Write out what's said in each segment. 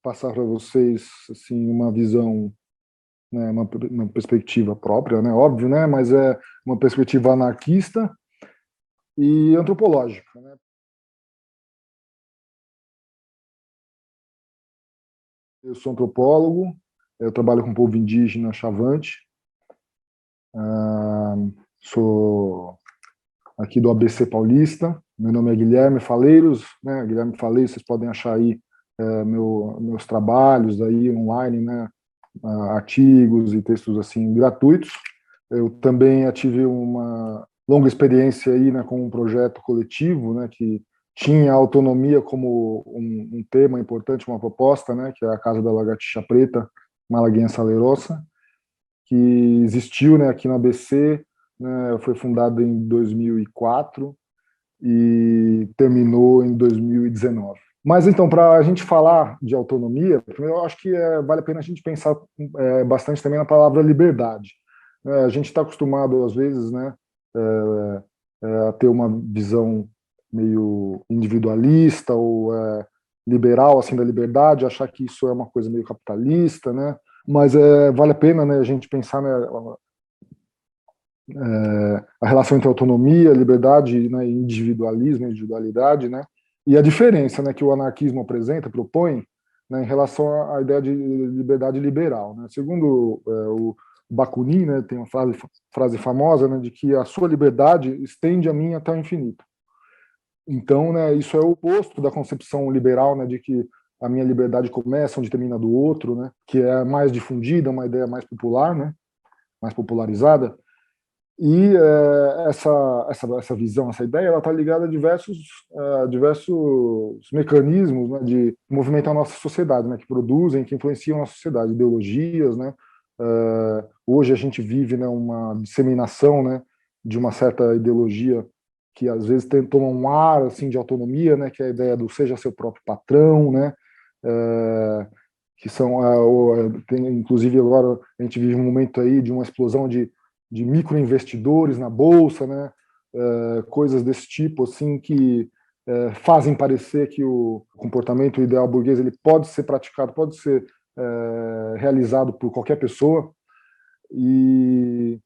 passar para vocês assim uma visão, né, uma perspectiva própria, né, óbvio, né, mas é uma perspectiva anarquista e antropológica, né? Eu sou antropólogo, eu trabalho com o povo indígena Chavante, sou aqui do ABC Paulista. Meu nome é Guilherme Faleiros, né? Guilherme Faleiros, vocês podem achar aí meus trabalhos aí online, né? Artigos e textos assim gratuitos. Eu também tive uma longa experiência aí, né, com um projeto coletivo, né, que tinha a autonomia como um tema importante, uma proposta, né, que é a Casa da Lagartixa Preta, Malaguinha Salerosa, que existiu, né, aqui na ABC, né, foi fundada em 2004 e terminou em 2019. Mas então, para a gente falar de autonomia, primeiro eu acho que vale a pena a gente pensar bastante também na palavra liberdade. A gente está acostumado, às vezes, né, a ter uma visão meio individualista ou liberal assim da liberdade, achar que isso é uma coisa meio capitalista, né? Mas vale a pena, né, a gente pensar, né, a relação entre autonomia, liberdade, né, individualismo, individualidade, né, e a diferença, né, que o anarquismo apresenta, propõe, né, em relação à ideia de liberdade liberal, né. Segundo o Bakunin, né, tem uma frase famosa, né, de que a sua liberdade estende a minha até o infinito. Então, né, isso é o oposto da concepção liberal, né, de que a minha liberdade começa onde termina do outro, né, que é mais difundida, uma ideia mais popular, né, mais popularizada. E essa visão, essa ideia, ela está ligada a diversos mecanismos, né, de movimentar a nossa sociedade, né, que produzem, que influenciam a nossa sociedade, ideologias, né. Hoje a gente vive, né, uma disseminação, né, de uma certa ideologia que às vezes toma um ar assim de autonomia, né, que é a ideia do seja seu próprio patrão, né, que são tem, inclusive agora a gente vive um momento aí de uma explosão de microinvestidores na bolsa, né, coisas desse tipo assim que fazem parecer que o comportamento ideal burguês ele pode ser praticado, pode ser realizado por qualquer pessoa. E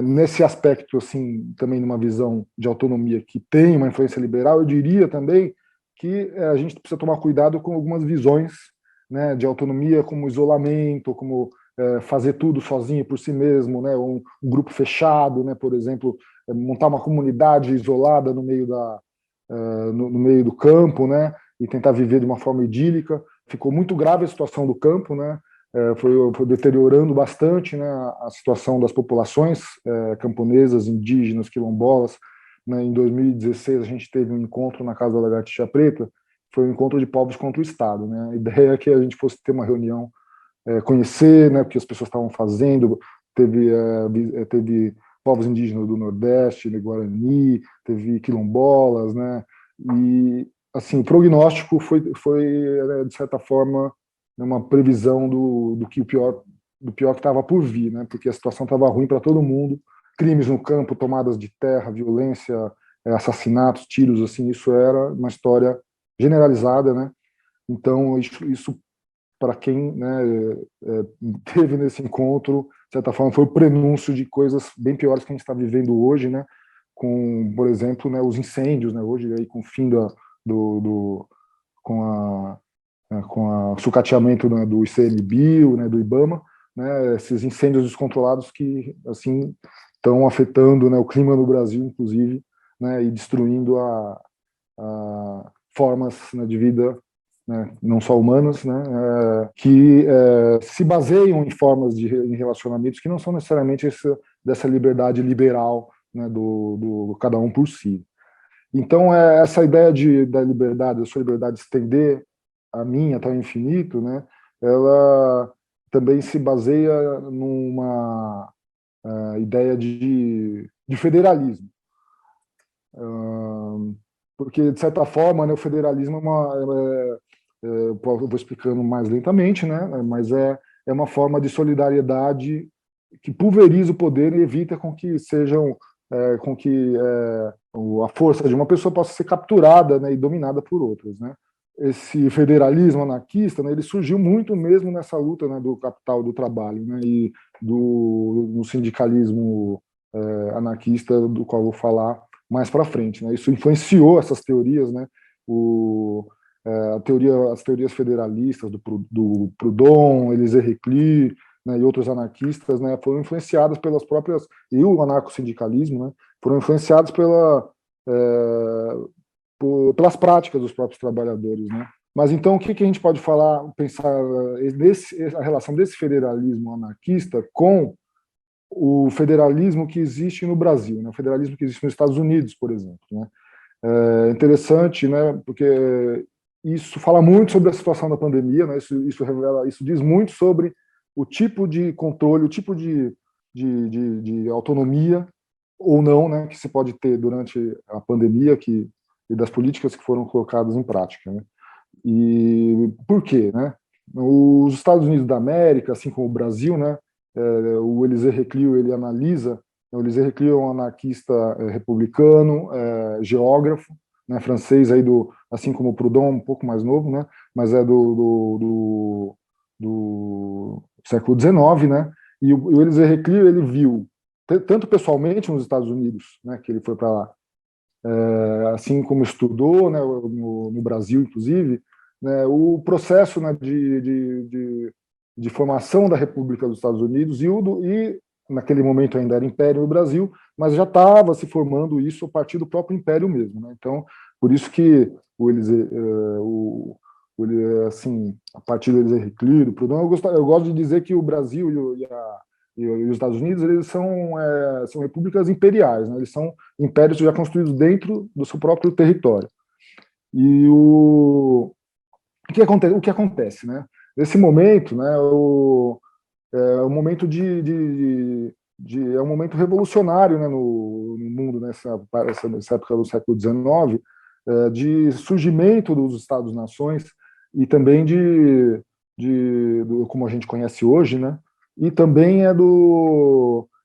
nesse aspecto, assim, também numa visão de autonomia que tem uma influência liberal, eu diria também que a gente precisa tomar cuidado com algumas visões, né, de autonomia como isolamento, como fazer tudo sozinho por si mesmo, né, um grupo fechado, né, por exemplo, montar uma comunidade isolada no meio no meio do campo, né, e tentar viver de uma forma idílica. Ficou muito grave a situação do campo, né, foi deteriorando bastante, né, a situação das populações camponesas, indígenas, quilombolas. Né, em 2016 a gente teve um encontro na Casa da Lagartixa Preta, foi um encontro de povos contra o Estado, né. A ideia é que a gente fosse ter uma reunião, conhecer, né, o que as pessoas estavam fazendo. Teve povos indígenas do Nordeste, né, Guarani, teve quilombolas, né, e assim o prognóstico foi de certa forma uma previsão do que do pior que estava por vir, né, porque a situação estava ruim para todo mundo, crimes no campo, tomadas de terra, violência, assassinatos, tiros, assim, isso era uma história generalizada, né. Então isso para quem, né, teve nesse encontro, de certa forma, foi o prenúncio de coisas bem piores que a gente está vivendo hoje, né, com, por exemplo, né, os incêndios, né, hoje aí com o fim com o sucateamento, né, do ICMBio, né, do IBAMA, né, esses incêndios descontrolados que assim estão afetando, né, o clima no Brasil, inclusive, né, e destruindo formas, né, de vida, né, não só humanas, né, que se baseiam em formas em relacionamentos que não são necessariamente dessa liberdade liberal, né, do cada um por si. Então, essa ideia da liberdade, da sua liberdade estender a minha até o infinito, né, ela também se baseia numa ideia de federalismo. Porque, de certa forma, né, o federalismo eu vou explicando mais lentamente, né, mas é uma forma de solidariedade que pulveriza o poder e evita com que a força de uma pessoa possa ser capturada, né, e dominada por outras, né. esse federalismo anarquista, né, ele surgiu muito mesmo nessa luta, né, do capital do trabalho, né, e do sindicalismo anarquista, do qual eu vou falar mais para frente, né. Isso influenciou essas teorias, né, as teorias federalistas do Proudhon, Élisée Reclus, né, e outros anarquistas, né, foram influenciadas pelas próprias, e o anarcossindicalismo, né, foram influenciados pelas práticas dos próprios trabalhadores, né? Mas então o que a gente pode falar, pensar a relação desse federalismo anarquista com o federalismo que existe no Brasil, né? O federalismo que existe nos Estados Unidos, por exemplo, né? É interessante, né? Porque isso fala muito sobre a situação da pandemia, né? Isso revela, isso diz muito sobre o tipo de controle, o tipo de autonomia ou não, né, que se pode ter durante a pandemia e das políticas que foram colocadas em prática, né? E por quê, né? Os Estados Unidos da América, assim como o Brasil, né, o Élisée Reclus, ele analisa, o Élisée Reclus é um anarquista republicano, geógrafo, né, francês, aí assim como o Proudhon, um pouco mais novo, né, mas é do século XIX, né, e o Élisée Reclus, ele viu, tanto pessoalmente nos Estados Unidos, né, que ele foi para lá, assim como estudou, né, no Brasil, inclusive, né, o processo, né, de formação da República dos Estados Unidos e naquele momento ainda era Império no Brasil, mas já estava se formando isso a partir do próprio Império mesmo, né? Então, por isso que assim, a partir do Élisée Reclus, do Proudhon, eu gosto de dizer que o Brasil e os Estados Unidos, eles são repúblicas imperiais, né? Eles são impérios já construídos dentro do seu próprio território. E o que acontece, né? Nesse momento, né, é um momento é um momento revolucionário, né, no mundo nessa época do século XIX, de surgimento dos Estados-nações e também como a gente conhece hoje, né, e também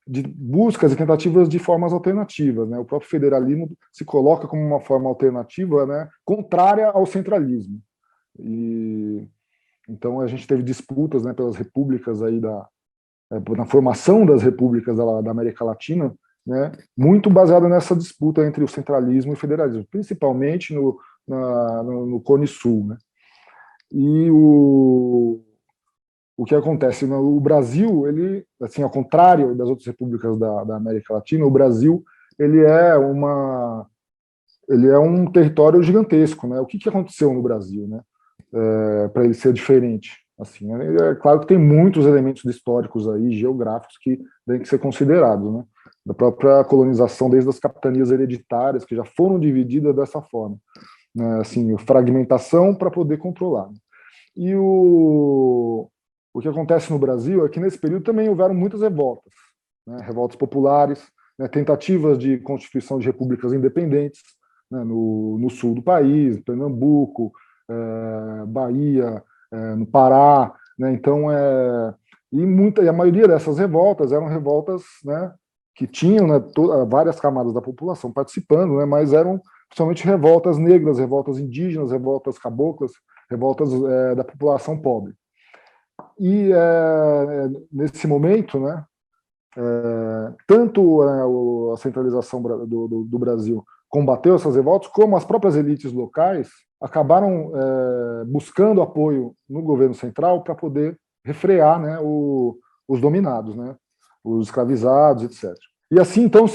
de buscas e tentativas de formas alternativas, né? O próprio federalismo se coloca como uma forma alternativa, né, contrária ao centralismo. E então a gente teve disputas, né, pelas repúblicas aí na formação das repúblicas da América Latina, né, muito baseada nessa disputa entre o centralismo e o federalismo, principalmente no Cone Sul, né? E o que acontece no Brasil, ele, assim, ao contrário das outras repúblicas da América Latina, o Brasil ele é um território gigantesco, né? O que aconteceu no Brasil, né? Para ele ser diferente, assim, né? É claro que tem muitos elementos históricos aí, geográficos, que têm que ser considerados, né? Da própria colonização, desde as capitanias hereditárias, que já foram divididas dessa forma, né? Assim, fragmentação para poder controlar. E o que acontece no Brasil é que nesse período também houveram muitas revoltas, né? Revoltas populares, né? Tentativas de constituição de repúblicas independentes, né? No sul do país, Pernambuco, Bahia, no Pará, né? Então, e a maioria dessas revoltas eram revoltas, né, que tinham, né, várias camadas da população participando, né, mas eram principalmente revoltas negras, revoltas indígenas, revoltas caboclas, revoltas da população pobre. E nesse momento, né, tanto a centralização do Brasil combateu essas revoltas, como as próprias elites locais acabaram buscando apoio no governo central para poder refrear, né, os dominados, né, os escravizados, etc. E assim, então,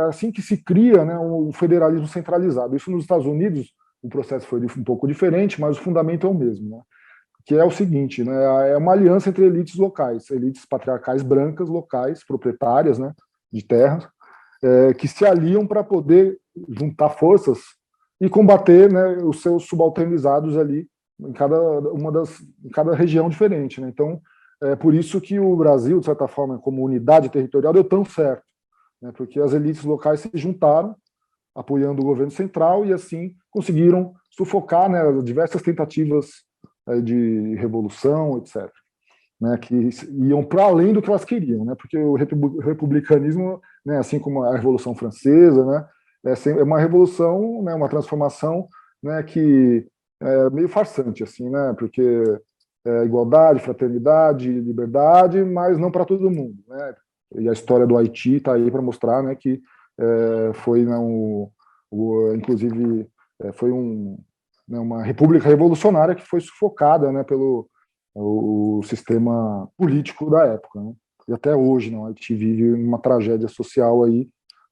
assim que se cria, né, um federalismo centralizado. Isso nos Estados Unidos, o processo foi um pouco diferente, mas o fundamento é o mesmo, né, que é o seguinte, né, é uma aliança entre elites locais, elites patriarcais brancas locais, proprietárias, né, de terras, que se aliam para poder juntar forças e combater, né, os seus subalternizados ali em cada região diferente, né? Então, é por isso que o Brasil, de certa forma, como unidade territorial, deu tão certo, né? Porque as elites locais se juntaram, apoiando o governo central e assim conseguiram sufocar, né, diversas tentativas de revolução, etc., né, que iam para além do que elas queriam, né, porque o republicanismo, né, assim como a Revolução Francesa, né, é uma revolução, né, uma transformação né, que é meio farsante, assim, né, porque é igualdade, fraternidade, liberdade, mas não para todo mundo, né? E a história do Haiti está aí para mostrar, né, que foi, né, inclusive, foi né, uma república revolucionária que foi sufocada, né, pelo o sistema político da época, né? E até hoje, né, o Haiti vive uma tragédia social aí,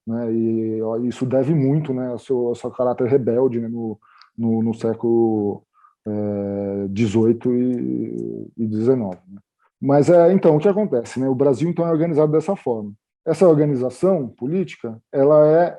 né, e ó, isso deve muito, né, ao seu caráter rebelde, né, no século 18 e 19. Né? Mas então o que acontece, né? O Brasil então é organizado dessa forma. Essa organização política, ela é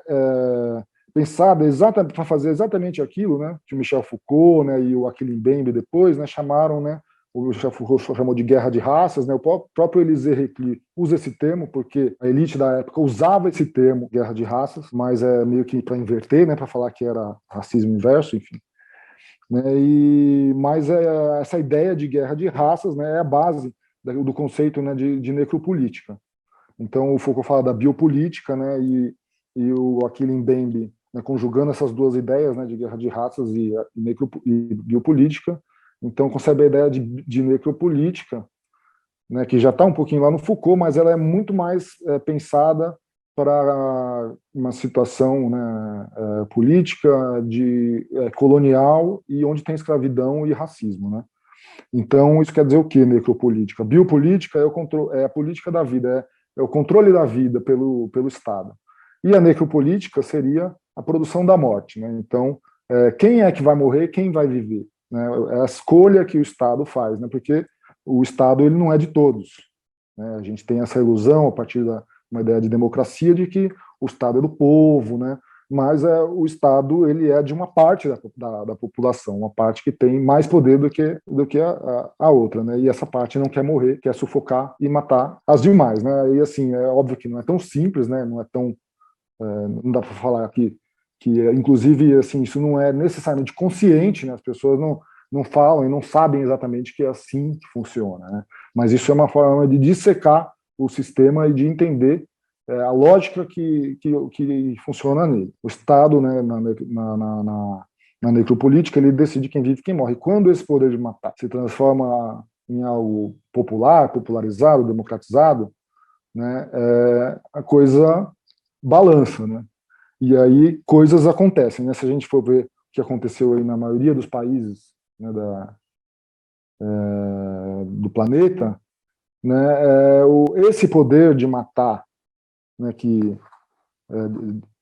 pensada exatamente para fazer exatamente aquilo, né? Que o Michel Foucault, né, e o Achille Mbembe depois, né, chamaram, né? O Michel Foucault chamou de guerra de raças, né? O próprio Élisée Reclus usa esse termo porque a elite da época usava esse termo, guerra de raças, mas é meio que para inverter, né? Para falar que era racismo inverso, enfim. Né, mas essa ideia de guerra de raças, né, é a base do conceito, né, de necropolítica. Então o Foucault fala da biopolítica, né, e o Achille Mbembe, né, conjugando essas duas ideias, né, de guerra de raças e biopolítica, então concebe a ideia de necropolítica, né, que já está um pouquinho lá no Foucault, mas ela é muito mais pensada para uma situação, né, política colonial e onde tem escravidão e racismo, né? Então isso quer dizer o que, necropolítica? Biopolítica é a política da vida, é o controle da vida pelo Estado. E a necropolítica seria a produção da morte, né? Então quem é que vai morrer, quem vai viver, né? É a escolha que o Estado faz, né? Porque o Estado ele não é de todos, né? A gente tem essa ilusão a partir da uma ideia de democracia de que o Estado é do povo, né? Mas o Estado ele é de uma parte da população, uma parte que tem mais poder do que a outra, né? E essa parte não quer morrer, quer sufocar e matar as demais, né? E assim é óbvio que não é tão simples, né? Não é tão não dá para falar aqui que inclusive assim isso não é necessariamente consciente, né? As pessoas não falam e não sabem exatamente que é assim que funciona, né? Mas isso é uma forma de dissecar o sistema e de entender a lógica que funciona nele. O Estado, né, na necropolítica, ele decide quem vive e quem morre. Quando esse poder de matar se transforma em algo popular, popularizado, democratizado, né, a coisa balança, né? E aí coisas acontecem, né? Se a gente for ver o que aconteceu aí na maioria dos países, né, do planeta, né, esse poder de matar, né, que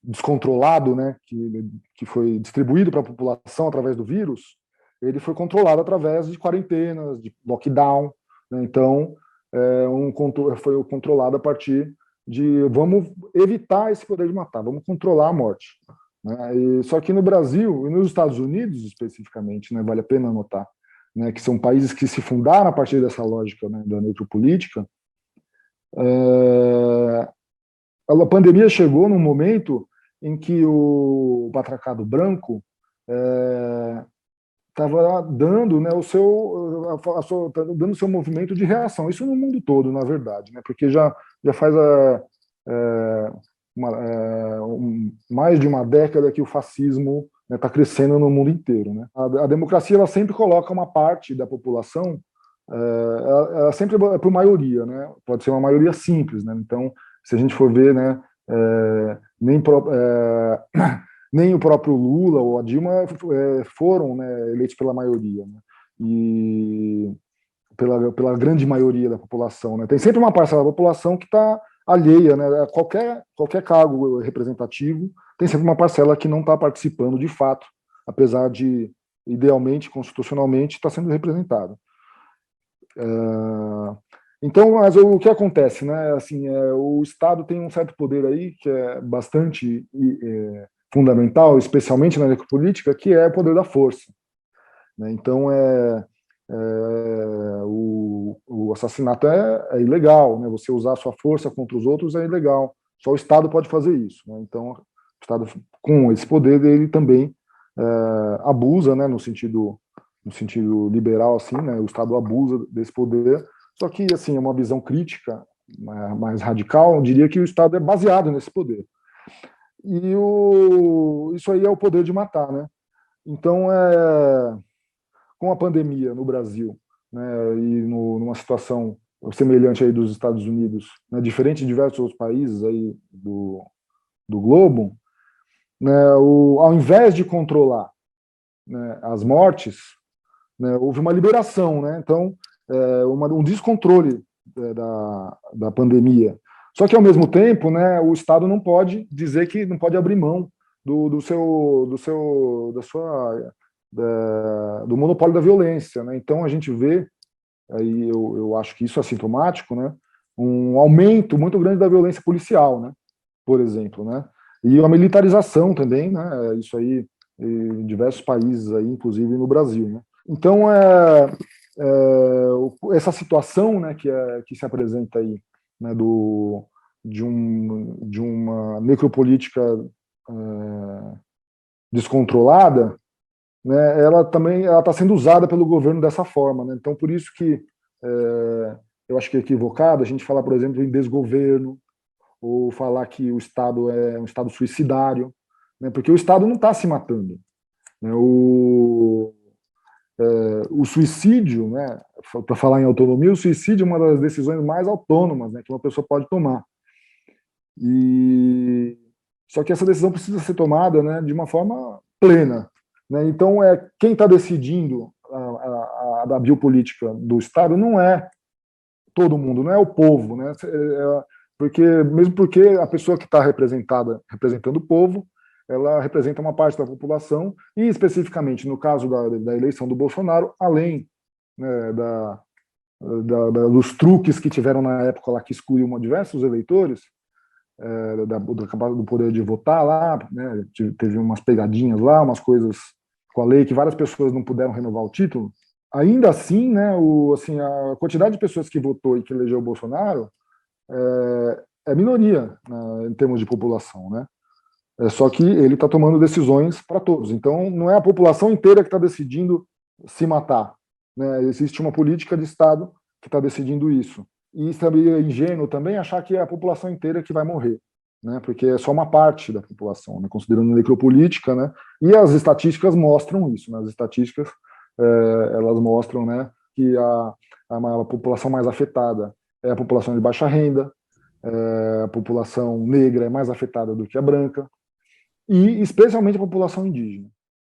descontrolado, né, que foi distribuído para a população através do vírus, ele foi controlado através de quarentenas, de lockdown, né? Então foi controlado a partir de vamos evitar esse poder de matar, vamos controlar a morte, né? Só que no Brasil e nos Estados Unidos especificamente, né, vale a pena notar, né, que são países que se fundaram a partir dessa lógica, né, da necropolítica. A pandemia chegou num momento em que o Patracado Branco estava dando, né, dando o seu movimento de reação. Isso no mundo todo, na verdade, né, porque já faz mais de uma década que o fascismo está crescendo no mundo inteiro. Né? A democracia ela sempre coloca uma parte da população, ela sempre é por maioria, né? Pode ser uma maioria simples, né? Então, se a gente for ver, né, nem o próprio Lula ou a Dilma foram, né, eleitos pela maioria, né? E pela grande maioria da população, né? Tem sempre uma parcela da população que está alheia, né? Qualquer cargo representativo tem sempre uma parcela que não está participando de fato, apesar de idealmente, constitucionalmente, estar sendo representada. Então, mas o que acontece, né? Assim, o Estado tem um certo poder aí que é bastante fundamental, especialmente na necropolítica, que é o poder da força. Né? Então, o assassinato é ilegal, né? Você usar a sua força contra os outros é ilegal. Só o Estado pode fazer isso. Né? Então, o Estado, com esse poder, ele também abusa, né? No sentido liberal, assim, né? O Estado abusa desse poder. Só que, assim, é uma visão crítica mais radical, eu diria que o Estado é baseado nesse poder. E isso aí é o poder de matar, né? Então, com a pandemia no Brasil, né, e numa situação semelhante aí dos Estados Unidos, né, diferente de diversos outros países aí do globo, né, ao invés de controlar, né, as mortes, né, houve uma liberação, né, então um descontrole da pandemia. Só que ao mesmo tempo, né, o Estado não pode dizer que não pode abrir mão do monopólio da violência, né? Então a gente vê, aí eu acho que isso é sintomático, né, um aumento muito grande da violência policial, né, por exemplo, né, e uma militarização também, né, isso aí em diversos países aí, inclusive no Brasil, né. Então essa situação, né, que se apresenta aí, né, de uma necropolítica descontrolada, né, ela também está sendo usada pelo governo dessa forma, né? Então por isso que eu acho que é equivocado a gente falar, por exemplo, em desgoverno, ou falar que o Estado é um Estado suicidário, né, porque o Estado não está se matando, né, o suicídio, né, para falar em autonomia, o suicídio é uma das decisões mais autônomas, né, que uma pessoa pode tomar. E só que essa decisão precisa ser tomada, né, de uma forma plena, né? Então quem está decidindo a biopolítica do Estado não é todo mundo, não é o povo, né? Porque a pessoa que está representando o povo, ela representa uma parte da população e especificamente no caso da eleição do Bolsonaro, além, né, dos truques que tiveram na época lá que excluíam diversos eleitores do poder de votar lá, né? Teve umas pegadinhas lá, umas coisas com a lei que várias pessoas não puderam renovar o título. Ainda assim, né, assim, a quantidade de pessoas que votou e que elegeu o Bolsonaro é minoria, né, em termos de população, né? Só que ele está tomando decisões para todos. Então, não é a população inteira que está decidindo se matar, né? Existe uma política de Estado que está decidindo isso. E seria ingênuo também achar que é a população inteira que vai morrer, né? Porque é só uma parte da população, né? Considerando a necropolítica, né? E as estatísticas mostram isso, né? As estatísticas elas mostram, né, que a população mais afetada é a população de baixa renda, a população negra é mais afetada do que a branca, e especialmente a população indígena.